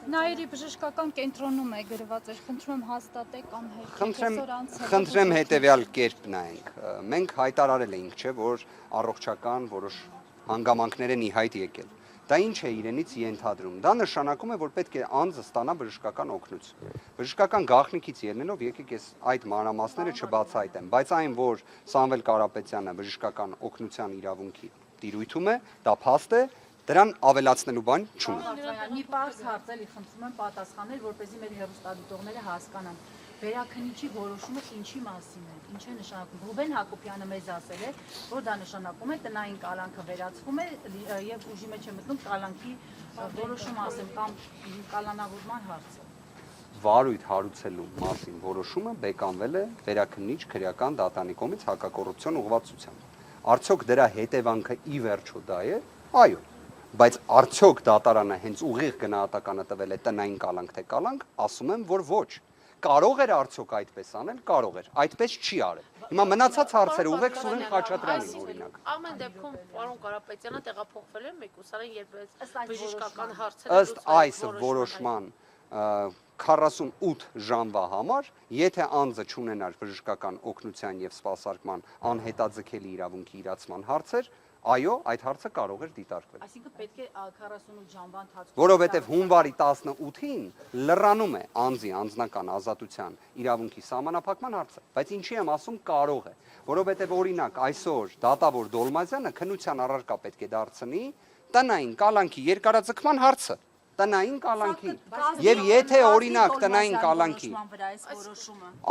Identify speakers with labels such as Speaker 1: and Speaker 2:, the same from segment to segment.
Speaker 1: Նայերի բժշկական կենտրոնում է գրված, խնդրում եմ հաստատեք կամ
Speaker 2: Խնդրեմ հետևյալ կերպ նայենք։ Մենք հայտարարել էինք, չէ, որ առողջական որոշ հանգամանքներ են ի հայտ եկել։ Դա ինչ է իրենից ենթադրում։ Դա նշանակում է, որ պետք է անձը ստանա բժշկական օգնություն։ Բժշկական գաղտնիքից ելնելով եկեք ես այդ մանրամասները չբացահայտեմ, բայց այն, որ Սամվել Կարապետյանը բժշկական օգնության իրավունքի տիրույթում է, դա փաստ է, դրան ավելացնելու բան չունի։
Speaker 3: Մի պարզ հարցերի խնդրում եմ պատասխանել, որպեսզի մեր հեռուստադիտողները հասկանան։ Վերաքննիչի որոշումը ինչի մասին է, ինչ է նշանակում։ Ռուբեն Հակոբյանը մեզ ասել է, որ դա նշանակում է տնային կալանքը վերացվում է եւ ուժի մեջ է մտնում կալանքի որոշումը, ասեմ, կամ կալանավորման հարցը։
Speaker 2: Վարույթ հարուցելու մասին որոշումը բեկանվել է վերաքննիչ քրեական դատանի կողմից հակակոռուպցիոն ուղղվածությամբ։ Արդյոք դրա հետևանքը ի վերջո դա է։ Այո, բայց արդյոք դատարանը հենց ուղիղ գնահատականը տվել է տնային կալանք թե կալանք, ասում եմ, որ ոչ։ Կարող էր արդյոք այդպես անել, կարող էր, այդպես չի արել։ Հիմա մնացած հարցերը ուղղեք Սուրեն Խաչատրյանին օրինակ։
Speaker 4: Ամեն դեպքում պարոն Կարապետյանը տեղափոխվել է մեկուսարեն, երբ բժշկական հարցերը
Speaker 2: ըստ այս որոշման 48 ժամվա համար, եթե անձը չունենար բժշկական օգնության եւ սպասարկման անհետաձգելի իրավունքի իրացման հարցեր, այո, այդ հարցը կարող էր դիտարկվել։
Speaker 3: Այսինքն պետք է 48 ժամվա ընթացքում,
Speaker 2: որովհետև հունվարի 18-ին լրանում է անձի անձնական ազատության իրավունքի սահմանափակման հարցը, բայց ինչի եմ ասում կարող է, որովհետև օրինակ այսօր դատավոր Դոլմազյանը քննության առարկա պետք է դարձնի տնային կալանքի երկարաձգման հարցը, տնային կալանքի, եւ եթե օրինակ տնային կալանքի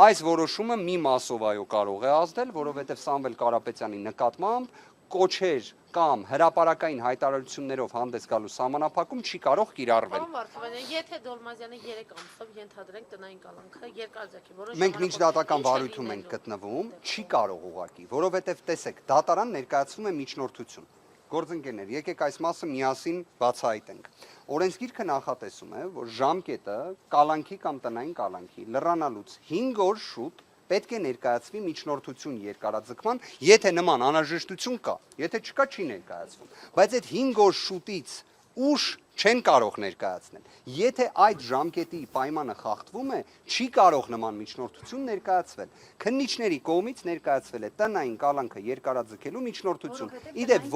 Speaker 2: այս որոշումը մի մասով այո կարող է ազդել, որովհետև Սամվել Կարապետյանի նկատմամբ կոչեր կամ հրապարակային հայտարարություններով հանդես գալու սահմանափակում չի կարող կիրառվել։
Speaker 4: Պարոն Վարդանյան, եթե Դոլմազյանը 3 ամսով ենթադրենք տնային կալանքը երկարաձգի, որոշ
Speaker 2: Մենք միջդատական վարույթում ենք գտնվում, չի կարող ուղղակի, որովհետև տեսեք, դատարան ներկայացվում է միջնորդություն։ Գործընկերներ, եկեք այս մասը միասին բացահայտենք։ Օրենսգիրքը նախատեսում է, որ ժամկետը կալանքի կամ տնային կալանքի լրանալուց 5 օր շուտ պետք է ներկայացվի միջնորդություն երկարաձգման, եթե նման անհրաժեշտություն կա, եթե չկա չի ներկայացվում, բայց այդ 5 օր շուտից ուշ չեն կարող ներկայացնել։ Եթե այդ ժամկետի պայմանը խախտվում է, չի կարող նման միջնորդություն ներկայացվել։ Քննիչների կողմից ներկայացվել է տնային կալանքը երկարաձգելու միջնորդություն։ Իդեպ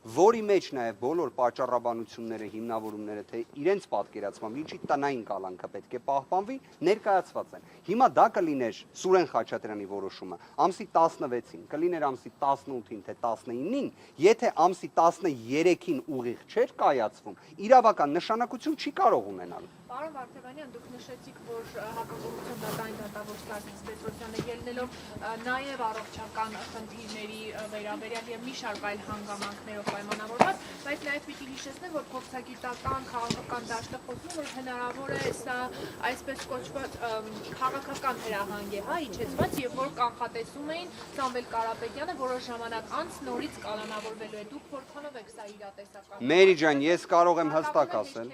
Speaker 2: որի մեջ նաև բոլոր պատճառաբանությունները, հիմնավորումները, թե իրենց պատկերացմամբ ինչի տնային կալանքը պետք է պահպանվի, ներկայացված են։ Հիմա դա կլիներ Սուրեն Խաչատրյանի որոշումը ամսի 16-ին, կլիներ ամսի 18-ին, թե 19-ին, եթե ամսի 13-ին ուղիղ չէր կայացվում, իրավական նշանակություն չի կարող ունենալ։
Speaker 5: Պարոն Վարդանյան, դուք նշեցիք, որ հակակոռուպցիոն դատարանի դատավոր Ստանիս Պետրոսյանը ելնելով նաև առողջական խնդիրների վերաբերյալ եւ մի շարք այլ հանգամանքներով պայմանավորված, բայց նաև պիտի հիշեցնեմ, որ փորձագիտական քաղաքական դաշտը խոսում, որ հնարավոր է սա այսպես կոչված քաղաքական հրահանգ է, իջեցված եւ որ կանխատեսում էին Սամվել Կարապետյանը որոշ ժամանակ անց նորից կալանավորվելու է։ Դուք որքանով եք սա իրատեսական։
Speaker 2: Մերի ջան, ես կարող եմ հստակ ասել։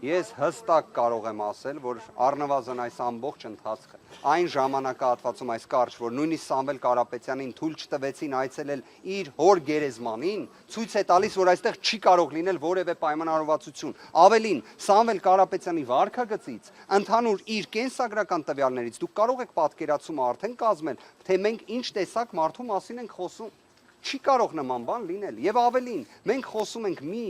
Speaker 2: Ես հստակ կարող եմ ասել, որ առնվազն այս ամբողջ ընթացքը այն ժամանակահատվածում այս կարճ, որ նույնիսկ Սամվել Կարապետյանին թույլ չտվեցին այցելել իր հոր գերեզմանին, ցույց է տալիս, որ այստեղ չի կարող լինել որևէ պայմանավորվածություն։ Ավելին, Սամվել Կարապետյանի վարքագծից, ընդհանուր իր կենսագրական տվյալներից դուք կարող եք պատկերացումը արդեն կազմել, թե մենք ինչ տեսակ մարդու մասին ենք խոսում։ Չի կարող նման բան լինել։ Եվ ավելին, մենք խոսում ենք մի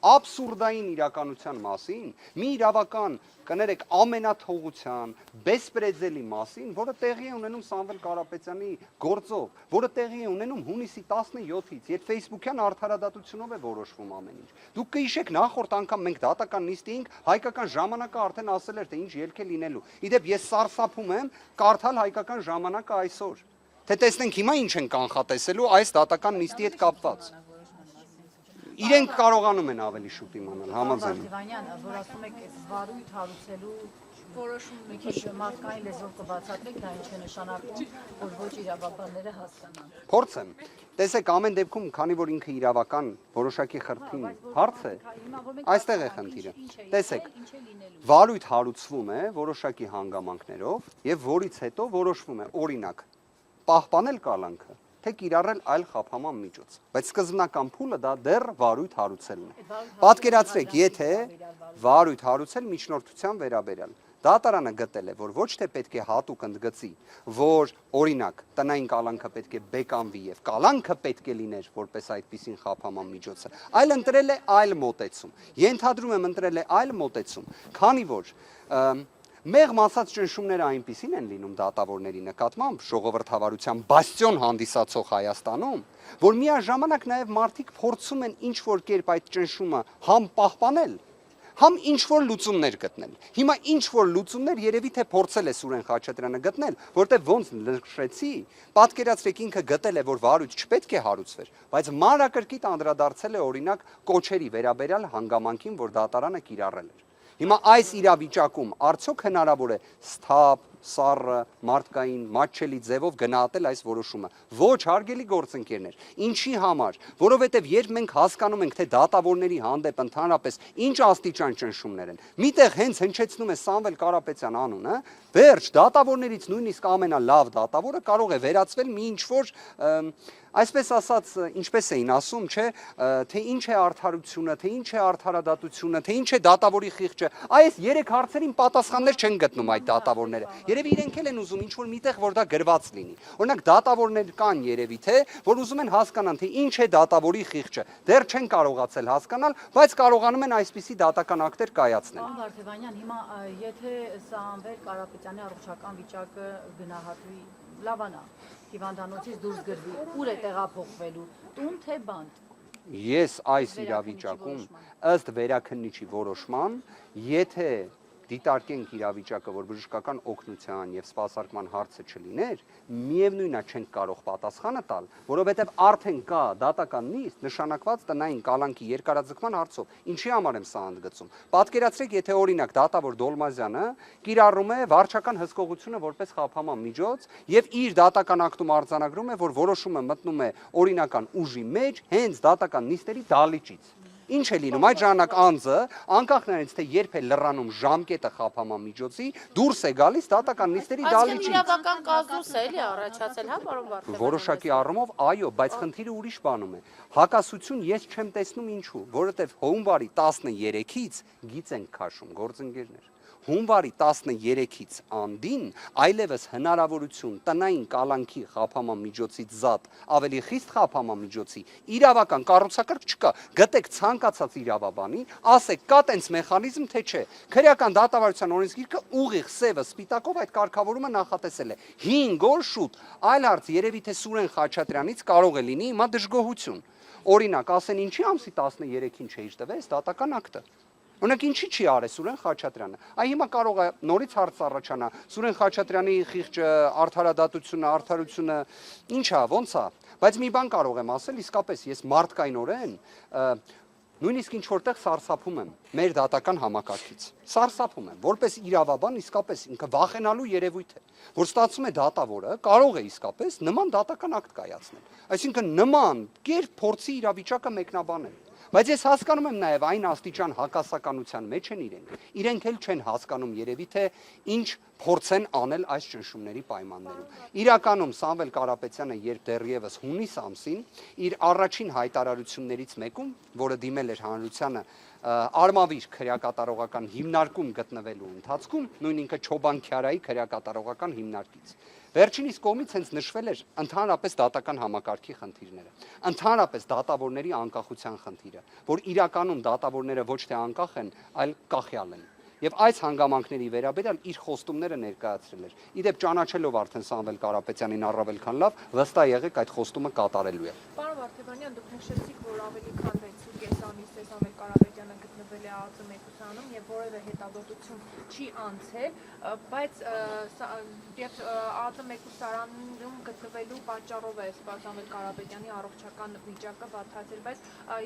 Speaker 2: աբսուրդային իրականության մասին, մի իրավական, կներեք, ամենաթողության, բեսպրեդելի մասին, որը տեղի է ունենում Սամվել Կարապետյանի գործով, որը տեղի է ունենում հունիսի 17-ից, երբ Facebook-յան արդարադատությունով է որոշվում ամեն ինչ։ Դուք կհիշեք նախորդ անգամ մենք դատական նիստի էինք, Հայկական ժամանակը արդեն ասել էր, թե ինչ ելք է լինելու։ Իդեպ ես սարսափում եմ կարդալ Հայկական ժամանակը այսօր, թե տեսնենք հիմա ինչ են կանխատեսելու այս դատական նիստի հետ կապված։ Իրենք կարողանում են ավելի շուտ իմանալ, համաձայն եմ։
Speaker 3: Վարդանյան, որ ասում եք վարույթ հարուցելու որոշում մի քիչ մարդկային լեզվով կբացատրեք, դա ինչ է նշանակում, որ ոչ իրավաբանները հասկանան։
Speaker 2: Փորձեմ։ Տեսեք, ամեն դեպքում, քանի որ ինքը իրավական որոշակի խրթին հարց է, այստեղ է խնդիրը։ Տեսեք, վարույթ հարուցվում է որոշակի հանգամանքներով եւ որից հետո որոշվում է օրինակ պահպանել կալանքը, թե կիրառել այլ խափանման միջոց։ Բայց սկզբնական փուլը դա դեռ վարույթ հարուցելն է։ Պատկերացրեք, եթե վարույթ հարուցել միջնորդության վերաբերյալ Դատարանը գտել է, որ ոչ թե պետք է հատուկ ընդգծի, որ օրինակ տնային կալանքը պետք է բեկանվի եւ կալանքը պետք է լիներ որպես այդպիսին խափանման միջոցը, այլ ընտրել է այլ մոտեցում։ Ենթադրում եմ ընտրել է այլ մոտեցում, քանի որ մեղմ ասած ճնշումները այնպիսին են լինում դատավորների նկատմամբ ժողովրդավարության բաստիոն հանդիսացող Հայաստանում, որ միաժամանակ նաև մարդիկ փորձում են ինչ-որ կերպ այդ ճնշումը համ պահպանել, համ ինչ-որ լուծումներ գտնել։ Հիմա ինչ-որ լուծումներ երևի թե փորձել է Սուրեն Խաչատրյանը գտնել, որտեղ ոնց նշեցի, պատկերացրեք ինքը գտել է, որ վարույթ չպետք է հարուցվեր, բայց մանրակրկիտ անդրադարձել է օրինակ կոչերի վերաբերյալ հանգամանքին, որ դատարանը կիրառել էր։ Հիմա այս իրավիճակում արդյոք հնարավոր է սթափ, սառը, մարդկային, մատչելի ձևով գնահատել այս որոշումը։ Ոչ, հարգելի գործընկերներ, ինչի համար, որովհետև երբ մենք հասկանում ենք, թե դատավորների հանդեպ ընդհանրապես ինչ աստիճան ճնշումներ են, միտեղ հենց հնչեցնում է Սամվել Կարապետյան անունը, վերջ դատավորներից նույնիսկ ամենալավ դատավորը կարող է վերածվել մի ինչ-որ այսպես ասած, ինչպես էին ասում, չէ, թե ինչ է արդարությունը, թե ինչ է արդարադատությունը, թե ինչ է դատավորի խիղճը, այս 3 հարցերին պատասխաններ չեն գտնում այդ դատավորները։ Երևի իրենք էլ են ուզում ինչ-որ միտեղ, որ դա գրված լինի։ Օրինակ դատավորներ կան երևի թե, որ ուզում են հասկանան, թե ինչ է դատավորի խիղճը։ Դեռ չեն կարողացել հասկանալ, բայց կարողանում են այսպիսի դատական ակտեր կայացնել։
Speaker 3: Պարոն Վարդևանյան, հիմա եթե Սամվել Կարապետյանի առողջական վիճակը գնահատվի, լավանա, հիվանդանոցից դուրս գրվի, ուր է տեղափոխվելու, տուն թե բանտ։
Speaker 2: Ես այս իրավիճակում ըստ վերաքննիչի որոշման, եթե դիտարկենք իրավիճակը, որ բժշկական օգնության եւ սպասարկման հարցը չլիներ, միևնույնն է չենք կարող պատասխանը տալ, որովհետեւ արդեն կա դատական նիստ նշանակված տնային կալանքի երկարաձգման հարցով։ Ինչի համար եմ սա ընդգծում։ Պատկերացրեք, եթե օրինակ դատավոր Դոլմազյանը կիրառում է վարչական հսկողությունը որպես խափանման միջոց եւ իր դատական ակտում արձանագրում է, որ որոշումը մտնում է օրինական ուժի մեջ հենց դատական նիստերի դալիճից։ Ինչ է լինում այդ ժամանակ անձը, անկախ նրանից թե երբ է լրանում ժամկետը խափանման միջոցի, դուրս է գալիս դատական նիստերի դալիճից։
Speaker 4: Իրավական կազուս է էլի առաջացել, հա, պարոն Վարդևանյան։
Speaker 2: Որոշակի առումով, այո, բայց խնդիրը ուրիշ բանում է։ Հակասություն ես չեմ տեսնում ինչու, որովհետև հունվարի 13-ից գիծ ենք քաշում, գործընկերներ։ Հունվարի 13-ից անդին այլևս հնարավորություն տնային կալանքի խափանման միջոցից զատ ավելի խիստ խափանման միջոցի իրավական կառուցակարգ չկա։ Գտեք ցանկացած իրավաբանի, ասեք կա տենց մեխանիզմ թե չէ։ Քրեական դատավարության օրենսգիրքը ուղիղ սևը սպիտակով այդ կարգավորումը նախատեսել է 5 օր շուտ։ Այլ հարց երևի թե Սուրեն Խաչատրյանից կարող է լինի հիմա դժգոհություն։ Օրինակ, ասեն ինչի ամսի 13-ին չէր տվել դատական ակտը։ Օրինակ ինչի չի արել Սուրեն Խաչատրյանը։ Այ հիմա կարող է նորից հարց առաջանա Սուրեն Խաչատրյանի խիղճը, արդարադատությունը, արդարությունը ինչա, ոնց է։ Բայց մի բան կարող եմ ասել, իսկապես ես մարդկայնորեն նույնիսկ ինչ որտեղ սարսափում եմ մեր դատական համակարգից։ Սարսափում եմ, որպես իրավաբան իսկապես ինքը վախենալու երևույթ է, որ ստացվում է դատավորը կարող է իսկապես նման դատական ակտ կայացնել։ Այսինքն նման կերպ փորձի իրավիճակը մեկնաբանել։ Բայց ես հասկանում եմ նաև այն աստիճան հակասականության մեջ են իրենք։ Իրենք էլ չեն հասկանում երևի թե ինչ փորձեն անել այս ճնշումների պայմաններում։ Իրականում Սամվել Կարապետյանը երբ դեռևս հունիս ամսին իր առաջին հայտարարություններից մեկում, որը դիմել էր հանրությանը Արմավիր քրեակատարողական հիմնարկում գտնվելու ընթացքում, նույն ինքը Չոբան Քյարայի քրեակատարողական հիմնարկից վերջինիս կողմից հենց նշվել էր ընդհանրապես դատական համակարգի խնդիրները, ընդհանրապես դատավորների անկախության խնդիրը, որ իրականում դատավորները ոչ թե անկախ են, այլ կախյալ են։ Եվ այս հանգամանքների վերաբերյալ իր խոստումները ներկայացրել էր։ Իդեպ ճանաչելով արդեն Սամվել Կարապետյանին առավել քան լավ, վստահ եղեք այդ խոստումը կատարելու է։
Speaker 5: Պարոն Վարդևանյան, դուք նշեցիք, որ ավելի քան 6.5 ամիս է Սամվել Կարապետյանը գտնվել է ԱԱԾ մեկուսանում եւ որևէ հետազոտություն չի անցել, բայց եւ ԱԱԾ մեկուսարանում գտնվելու պատճառով է Սամվել Կարապետյանի առողջական վիճակը վատացել, բայց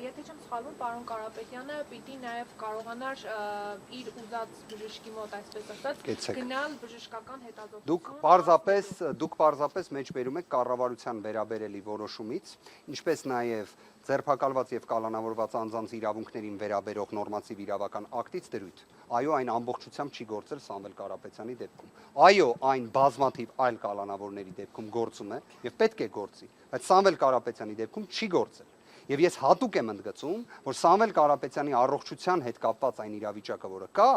Speaker 5: եթե չեմ սխալվում, պարոն Կարապետյանը պիտի նաեւ կարողանար իր ուզած բժշկի մոտ, այսպես ասած, գնալ բժշկական հետազոտություն։
Speaker 2: Դուք պարզապես մեջբերում եք կառավարության վերաբերելի որոշումից, ինչպես նաև ձերբակալված եւ կալանավորված անձանց իրավունքներին վերաբերող նորմատիվ նորմատիվ իրավական ակտից դրույթ։ Այո, այն ամբողջությամբ չի գործել Սամվել Կարապետյանի դեպքում։ Այո, այն բազմաթիվ այլ կալանավորների դեպքում գործում է եւ պետք է գործի, բայց Սամվել Կարապետյանի դեպքում չի գործել։ Եվ ես հատուկ եմ ընդգծում, որ Սամվել Կարապետյանի առողջության հետ կապված այն իրավիճակը, որը կա,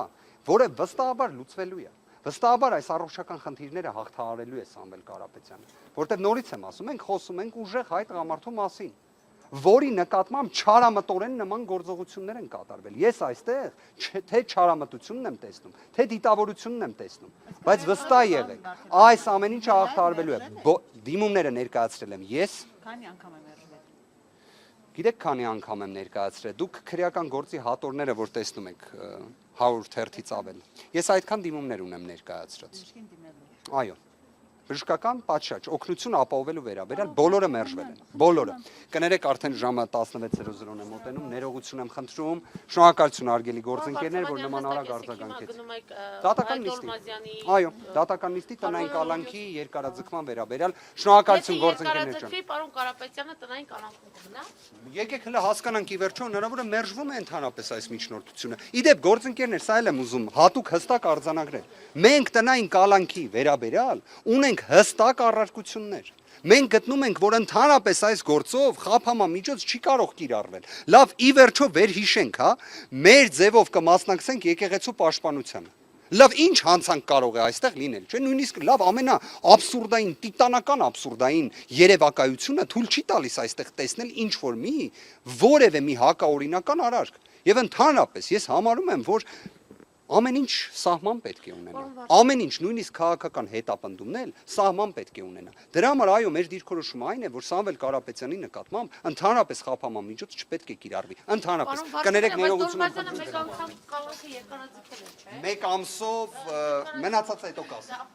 Speaker 2: որը վստահաբար լուծվելու է։ Վստահաբար այս առողջական խնդիրները հաղթահարելու է Սամվել Կարապետյանը, որտեղ նորից եմ ասում, մենք խոսում ենք ուժեղ հայ տղամարդու մասին, որի նկատմամբ չարամտորեն նման գործողություններ են կատարվել։ Ես այստեղ թե չարամտությունն եմ տեսնում, թե դիտավորությունն եմ տեսնում, բայց վստահ եղեք, այս ամեն ինչը հաղթահարվելու է։ Դիմումները ներկայացրել եմ ես։
Speaker 3: Քանի անգամ եմ եղել։
Speaker 2: Գիտեք, քանի անգամ եմ ներկայացրել։ Դուք քրեական գործի հատորները, որ տեսնում եք 100 թերթից ավել։ Ես այդքան դիմումներ ունեմ ներկայացրած։
Speaker 3: Ինչքին դիմել։
Speaker 2: Այո։ Բժշկական պատշաճ, օգնություն ապահովելու վերաբերյալ բոլորը մերժվել են։ Բոլորը։ Կներեք, արդեն ժամը 16:00-ն է մոտենում, ներողություն եմ խնդրում։ Շնորհակալություն արգելի գործընկերներ, որ նման արագ արձագանքեցին։ Դատական նիստի։ Այո, դատական նիստի տնային կալանքի երկարաձգման վերաբերյալ շնորհակալություն գործընկերներ ջան։
Speaker 4: Պարոն Կարապետյանը տնային կալանքում կմնա։
Speaker 2: Եկեք հələ հասկանանք ի վերջո հնարավոր է մերժվում է ընդհանրապես այս միջնորդությունը։ Իդեպ գործընկերներ, սա էլ եմ ուզում հատուկ հստակ արձանագրել։ Մենք տնային կալանքի վերաբերյալ ունենք հստակ առարկություններ։ Մենք գտնում ենք, որ ընդհանրապես այս գործով խափամամիջոց չի կարող կիրառվել։ Լավ, ի վերջո վերհիշենք, հա, մեր ձևով կմասնակցենք եկեղեցու պաշտպանությանը։ Լավ, ինչ հանցանք կարող է այստեղ լինել, չէ՞, նույնիսկ լավ ամենաաբսուրդային, տիտանական абսուրդային երևակայությունը թույլ չի տալիս այստեղ տեսնել ինչ որ որևէ մի հակաօրինական արարք։ Եվ ընդհանրապես ես համարում եմ, որ ամեն ինչ սահման պետք է ունենա։ Ամեն ինչ, նույնիսկ քաղաքական հետապնդումն էլ սահման պետք է ունենա։ Դրա համար այո, մեր դիրքորոշումը այն է, որ Սամվել Կարապետյանի նկատմամբ ընդհանրապես խափամամիջոց չպետք է կիրառվի։ Ընդհանրապես կներեք ներողություն եմ խնդրում։
Speaker 4: Մեկ անգամ կալանքը երկարաձգել է, չէ՞։
Speaker 2: Մեկ ամսով մնացած հետո կասեմ։